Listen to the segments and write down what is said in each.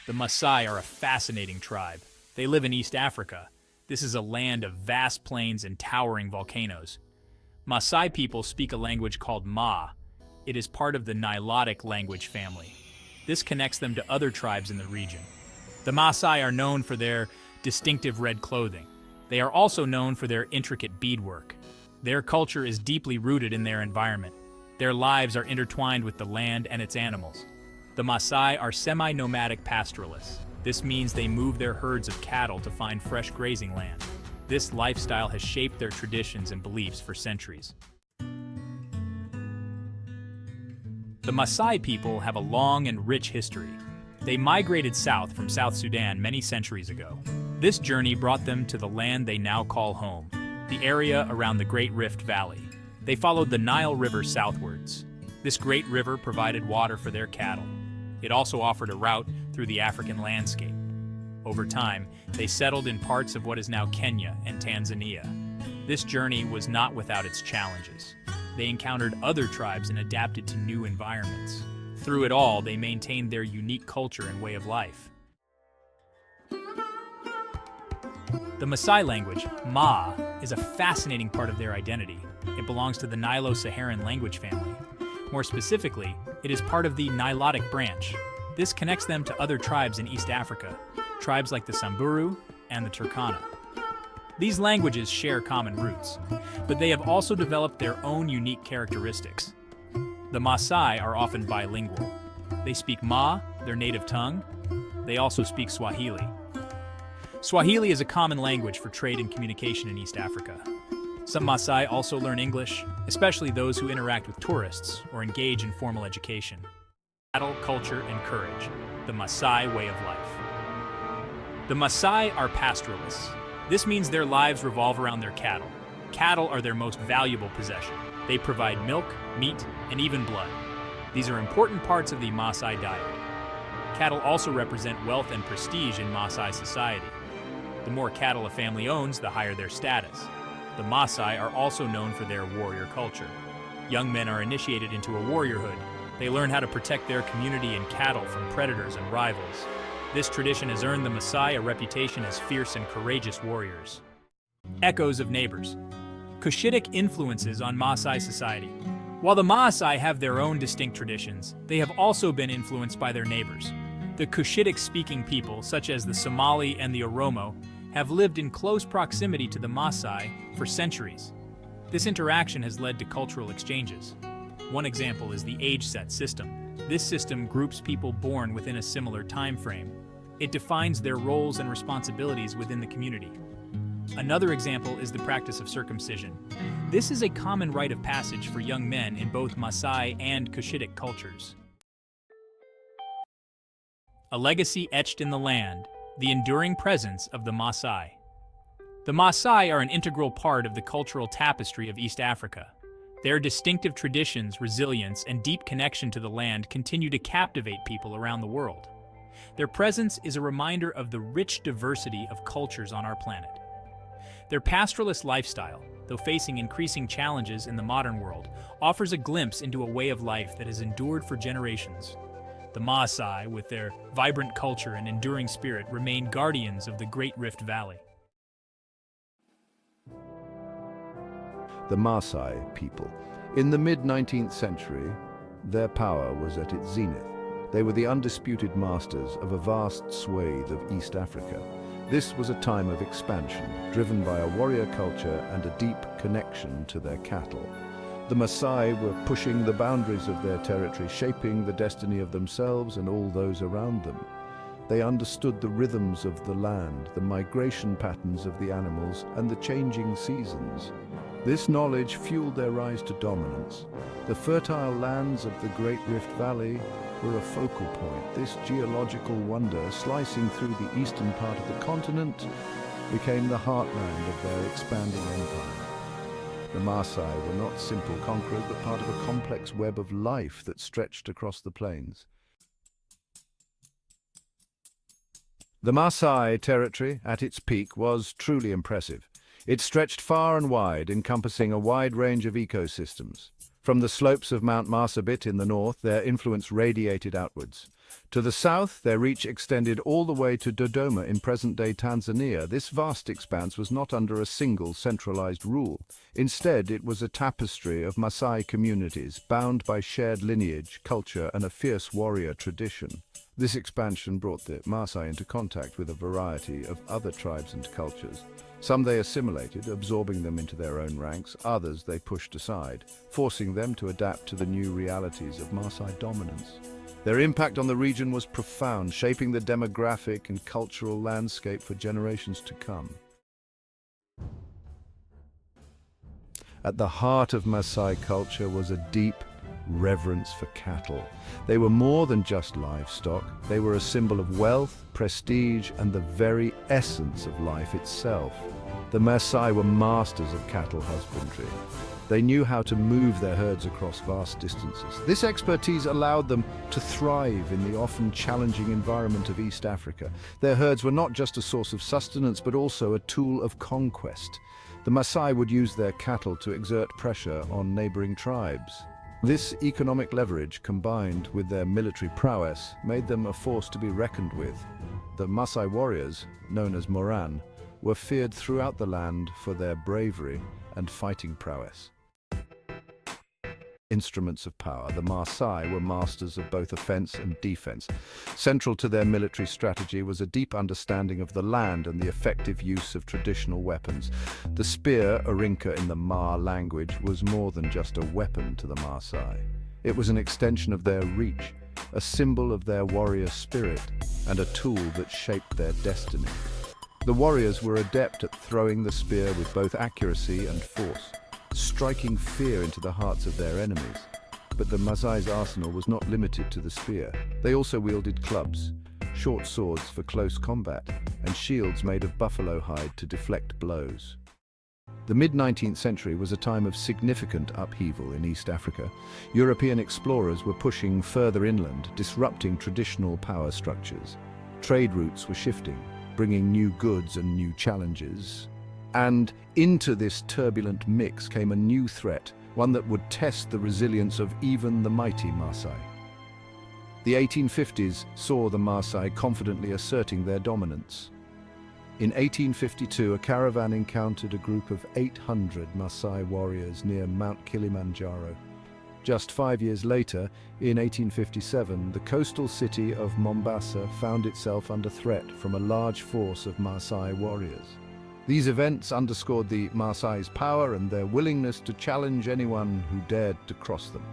The Maasai are a fascinating tribe. They live in East Africa. This is a land of vast plains and towering volcanoes. Maasai people speak a language called Ma. It is part of the Nilotic language family. This connects them to other tribes in the region. The Maasai are known for their distinctive red clothing. They are also known for their intricate beadwork. Their culture is deeply rooted in their environment. Their lives are intertwined with the land and its animals. The Maasai are semi-nomadic pastoralists. This means they move their herds of cattle to find fresh grazing land. This lifestyle has shaped their traditions and beliefs for centuries. The Maasai people have a long and rich history. They migrated south from South Sudan many centuries ago. This journey brought them to the land they now call home, the area around the Great Rift Valley. They followed the Nile River southwards. This great river provided water for their cattle. It also offered a route through the African landscape. Over time, they settled in parts of what is now Kenya and Tanzania. This journey was not without its challenges. They encountered other tribes and adapted to new environments. Through it all, they maintained their unique culture and way of life. The Maasai language, Ma, is a fascinating part of their identity. It belongs to the Nilo-Saharan language family. More specifically, it is part of the Nilotic branch. This connects them to other tribes in East Africa, tribes like the Samburu and the Turkana. These languages share common roots, but they have also developed their own unique characteristics. The Maasai are often bilingual. They speak Ma, their native tongue. They also speak Swahili. Swahili is a common language for trade and communication in East Africa. Some Maasai also learn English, especially those who interact with tourists or engage in formal education. Cattle, culture, and courage, the Maasai way of life. The Maasai are pastoralists. This means their lives revolve around their cattle. Cattle are their most valuable possession. They provide milk, meat, and even blood. These are important parts of the Maasai diet. Cattle also represent wealth and prestige in Maasai society. The more cattle a family owns, the higher their status. The Maasai are also known for their warrior culture. Young men are initiated into a warriorhood. They learn how to protect their community and cattle from predators and rivals. This tradition has earned the Maasai a reputation as fierce and courageous warriors. Echoes of neighbors. Cushitic influences on Maasai society. While the Maasai have their own distinct traditions, they have also been influenced by their neighbors. The Cushitic-speaking people, such as the Somali and the Oromo, have lived in close proximity to the Maasai for centuries. This interaction has led to cultural exchanges. One example is the age-set system. This system groups people born within a similar time frame. It defines their roles and responsibilities within the community. Another example is the practice of circumcision. This is a common rite of passage for young men in both Maasai and Cushitic cultures. A legacy etched in the land, the enduring presence of the Maasai. The Maasai are an integral part of the cultural tapestry of East Africa. Their distinctive traditions, resilience, and deep connection to the land continue to captivate people around the world. Their presence is a reminder of the rich diversity of cultures on our planet. Their pastoralist lifestyle, though facing increasing challenges in the modern world, offers a glimpse into a way of life that has endured for generations. The Maasai, with their vibrant culture and enduring spirit, remain guardians of the Great Rift Valley. The Maasai people. In the mid-19th century, their power was at its zenith. They were the undisputed masters of a vast swathe of East Africa. This was a time of expansion, driven by a warrior culture and a deep connection to their cattle. The Maasai were pushing the boundaries of their territory, shaping the destiny of themselves and all those around them. They understood the rhythms of the land, the migration patterns of the animals, and the changing seasons. This knowledge fueled their rise to dominance. The fertile lands of the Great Rift Valley were a focal point. This geological wonder, slicing through the eastern part of the continent, became the heartland of their expanding empire. The Maasai were not simple conquerors, but part of a complex web of life that stretched across the plains. The Maasai territory, at its peak, was truly impressive. It stretched far and wide, encompassing a wide range of ecosystems. From the slopes of Mount Marsabit in the north, their influence radiated outwards. To the south, their reach extended all the way to Dodoma in present-day Tanzania. This vast expanse was not under a single centralized rule. Instead, it was a tapestry of Maasai communities, bound by shared lineage, culture, and a fierce warrior tradition. This expansion brought the Maasai into contact with a variety of other tribes and cultures. Some they assimilated, absorbing them into their own ranks. Others they pushed aside, forcing them to adapt to the new realities of Maasai dominance. Their impact on the region was profound, shaping the demographic and cultural landscape for generations to come. At the heart of Maasai culture was a deep reverence for cattle. They were more than just livestock. They were a symbol of wealth, prestige, and the very essence of life itself. The Maasai were masters of cattle husbandry. They knew how to move their herds across vast distances. This expertise allowed them to thrive in the often challenging environment of East Africa. Their herds were not just a source of sustenance, but also a tool of conquest. The Maasai would use their cattle to exert pressure on neighboring tribes. This economic leverage, combined with their military prowess, made them a force to be reckoned with. The Maasai warriors, known as Moran, were feared throughout the land for their bravery and fighting prowess. Instruments of power, the Maasai were masters of both offense and defense. Central to their military strategy was a deep understanding of the land and the effective use of traditional weapons. The spear, Arinka in the Ma language, was more than just a weapon to the Maasai. It was an extension of their reach, a symbol of their warrior spirit, and a tool that shaped their destiny. The warriors were adept at throwing the spear with both accuracy and force, striking fear into the hearts of their enemies. But the Maasai's arsenal was not limited to the spear. They also wielded clubs, short swords for close combat, and shields made of buffalo hide to deflect blows. The mid-19th century was a time of significant upheaval in East Africa. European explorers were pushing further inland, disrupting traditional power structures. Trade routes were shifting, bringing new goods and new challenges. And into this turbulent mix came a new threat, one that would test the resilience of even the mighty Maasai. The 1850s saw the Maasai confidently asserting their dominance. In 1852, a caravan encountered a group of 800 Maasai warriors near Mount Kilimanjaro. Just 5 years later, in 1857, the coastal city of Mombasa found itself under threat from a large force of Maasai warriors. These events underscored the Maasai's power and their willingness to challenge anyone who dared to cross them.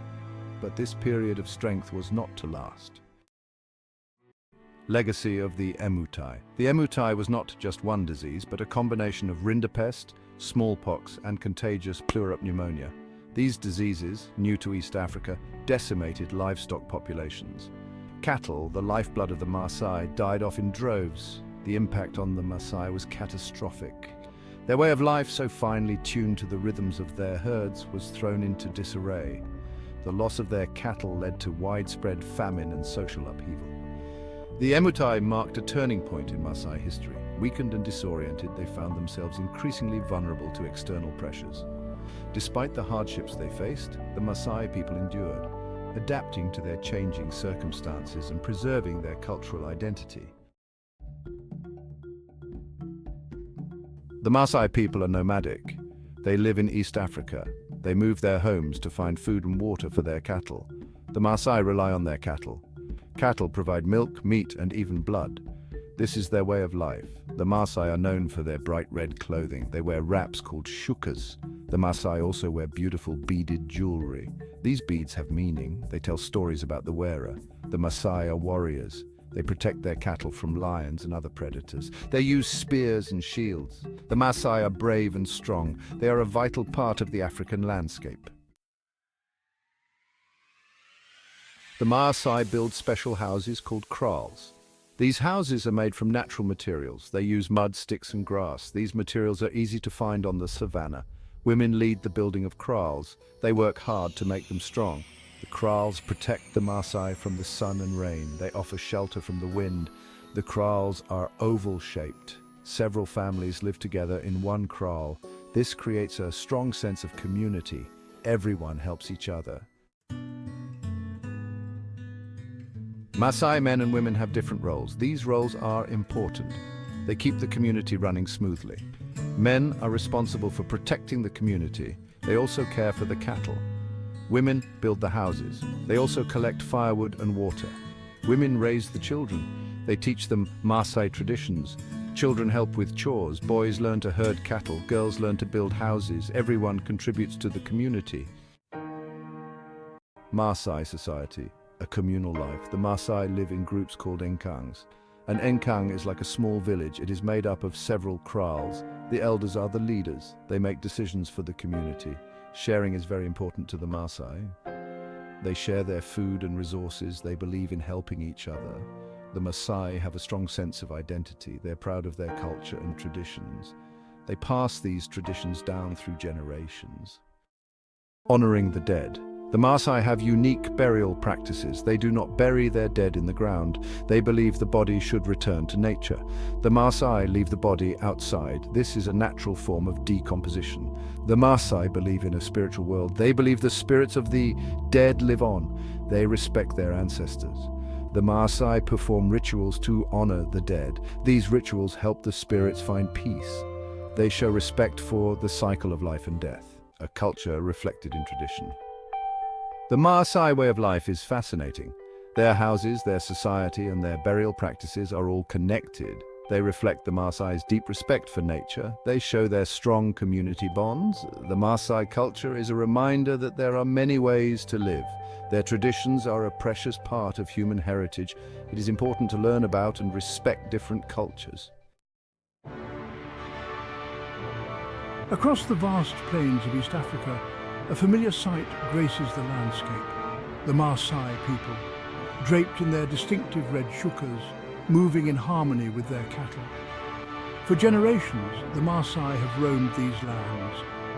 But this period of strength was not to last. Legacy of the Emutai. The Emutai was not just one disease, but a combination of rinderpest, smallpox, and contagious pleuropneumonia. These diseases, new to East Africa, decimated livestock populations. Cattle, the lifeblood of the Maasai, died off in droves. The impact on the Maasai was catastrophic. Their way of life, so finely tuned to the rhythms of their herds, was thrown into disarray. The loss of their cattle led to widespread famine and social upheaval. The Emutai marked a turning point in Maasai history. Weakened and disoriented, they found themselves increasingly vulnerable to external pressures. Despite the hardships they faced, the Maasai people endured, adapting to their changing circumstances and preserving their cultural identity. The Maasai people are nomadic. They live in East Africa. They move their homes to find food and water for their cattle. The Maasai rely on their cattle. Cattle provide milk, meat, and even blood. This is their way of life. The Maasai are known for their bright red clothing. They wear wraps called shukas. The Maasai also wear beautiful beaded jewelry. These beads have meaning. They tell stories about the wearer. The Maasai are warriors. They protect their cattle from lions and other predators. They use spears and shields. The Maasai are brave and strong. They are a vital part of the African landscape. The Maasai build special houses called kraals. These houses are made from natural materials. They use mud, sticks, and grass. These materials are easy to find on the savannah. Women lead the building of kraals. They work hard to make them strong. The kraals protect the Maasai from the sun and rain. They offer shelter from the wind. The kraals are oval-shaped. Several families live together in one kraal. This creates a strong sense of community. Everyone helps each other. Maasai men and women have different roles. These roles are important. They keep the community running smoothly. Men are responsible for protecting the community. They also care for the cattle. Women build the houses. They also collect firewood and water. Women raise the children. They teach them Maasai traditions. Children help with chores. Boys learn to herd cattle. Girls learn to build houses. Everyone contributes to the community. Maasai society, a communal life. The Maasai live in groups called enkangs. An enkang is like a small village. It is made up of several kraals. The elders are the leaders. They make decisions for the community. Sharing is very important to the Maasai. They share their food and resources. They believe in helping each other. The Maasai have a strong sense of identity. They're proud of their culture and traditions. They pass these traditions down through generations. Honoring the dead. The Maasai have unique burial practices. They do not bury their dead in the ground. They believe the body should return to nature. The Maasai leave the body outside. This is a natural form of decomposition. The Maasai believe in a spiritual world. They believe the spirits of the dead live on. They respect their ancestors. The Maasai perform rituals to honor the dead. These rituals help the spirits find peace. They show respect for the cycle of life and death, a culture reflected in tradition. The Maasai way of life is fascinating. Their houses, their society, and their burial practices are all connected. They reflect the Maasai's deep respect for nature. They show their strong community bonds. The Maasai culture is a reminder that there are many ways to live. Their traditions are a precious part of human heritage. It is important to learn about and respect different cultures. Across the vast plains of East Africa, a familiar sight graces the landscape. The Maasai people, draped in their distinctive red shukas, moving in harmony with their cattle. For generations, the Maasai have roamed these lands,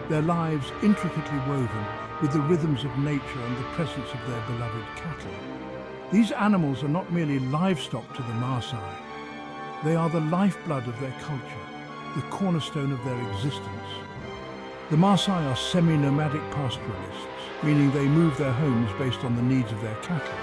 their lives intricately woven with the rhythms of nature and the presence of their beloved cattle. These animals are not merely livestock to the Maasai. They are the lifeblood of their culture, the cornerstone of their existence. The Maasai are semi-nomadic pastoralists, meaning they move their homes based on the needs of their cattle.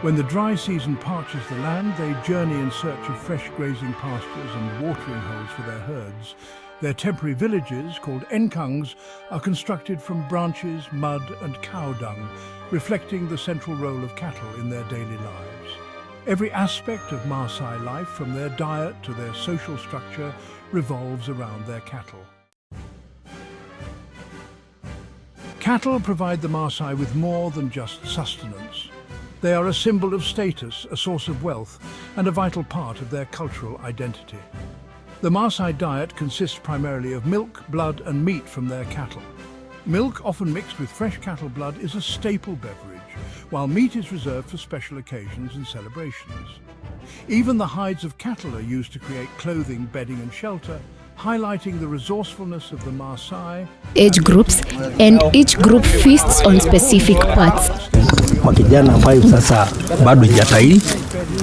When the dry season parches the land, they journey in search of fresh grazing pastures and watering holes for their herds. Their temporary villages, called enkangs, are constructed from branches, mud and cow dung, reflecting the central role of cattle in their daily lives. Every aspect of Maasai life, from their diet to their social structure, revolves around their cattle. Cattle provide the Maasai with more than just sustenance. They are a symbol of status, a source of wealth, and a vital part of their cultural identity. The Maasai diet consists primarily of milk, blood, and meat from their cattle. Milk, often mixed with fresh cattle blood, is a staple beverage, while meat is reserved for special occasions and celebrations. Even the hides of cattle are used to create clothing, bedding, and shelter, highlighting the resourcefulness of the Maasai. Age groups, and each group feasts on specific parts. Wakijana ambayo sasa bado hajatahiri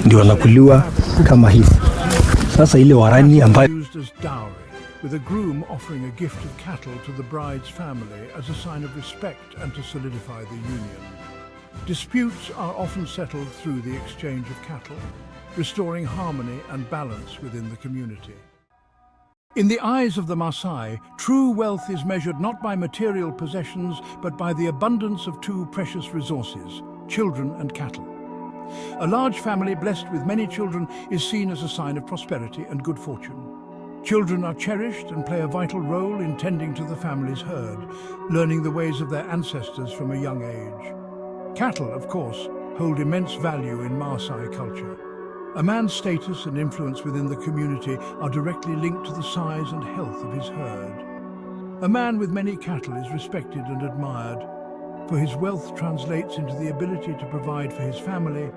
ndio wanakuliwa kama hivi. Sasa ile warani ambayo used as dowry, with a groom offering a gift of cattle to the bride's family as a sign of respect and to solidify the union. Disputes are often settled through the exchange of cattle, restoring harmony and balance within the community. In the eyes of the Maasai, true wealth is measured not by material possessions, but by the abundance of two precious resources, children and cattle. A large family blessed with many children is seen as a sign of prosperity and good fortune. Children are cherished and play a vital role in tending to the family's herd, learning the ways of their ancestors from a young age. Cattle, of course, hold immense value in Maasai culture. A man's status and influence within the community are directly linked to the size and health of his herd. A man with many cattle is respected and admired, for his wealth translates into the ability to provide for his family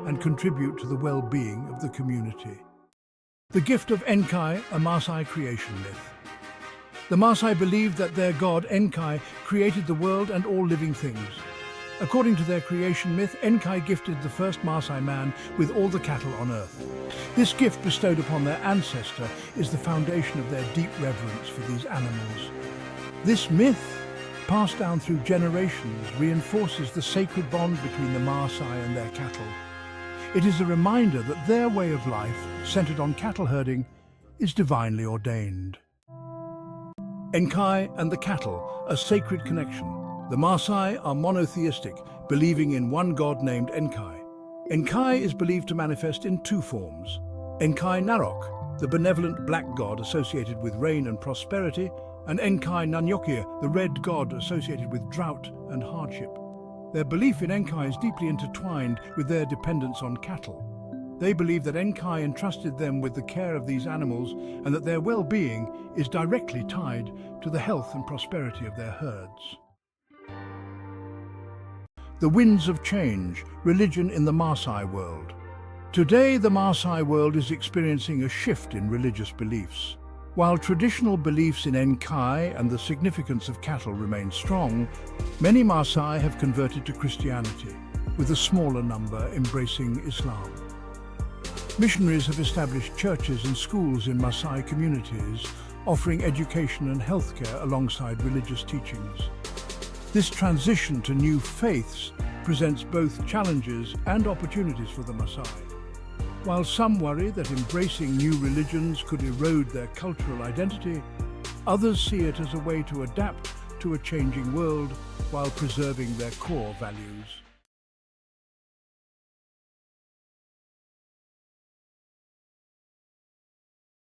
and contribute to the well-being of the community. The gift of Enkai, a Maasai creation myth. The Maasai believed that their god Enkai created the world and all living things. According to their creation myth, Enkai gifted the first Maasai man with all the cattle on earth. This gift bestowed upon their ancestor is the foundation of their deep reverence for these animals. This myth, passed down through generations, reinforces the sacred bond between the Maasai and their cattle. It is a reminder that their way of life, centered on cattle herding, is divinely ordained. Enkai and the cattle, a sacred connection. The Maasai are monotheistic, believing in one god named Enkai. Enkai is believed to manifest in two forms. Enkai Narok, the benevolent black god associated with rain and prosperity, and Enkai Nanyokia, the red god associated with drought and hardship. Their belief in Enkai is deeply intertwined with their dependence on cattle. They believe that Enkai entrusted them with the care of these animals and that their well-being is directly tied to the health and prosperity of their herds. The winds of change, religion in the Maasai world. Today, the Maasai world is experiencing a shift in religious beliefs. While traditional beliefs in Enkai and the significance of cattle remain strong, many Maasai have converted to Christianity, with a smaller number embracing Islam. Missionaries have established churches and schools in Maasai communities, offering education and healthcare alongside religious teachings. This transition to new faiths presents both challenges and opportunities for the Maasai. While some worry that embracing new religions could erode their cultural identity, others see it as a way to adapt to a changing world while preserving their core values.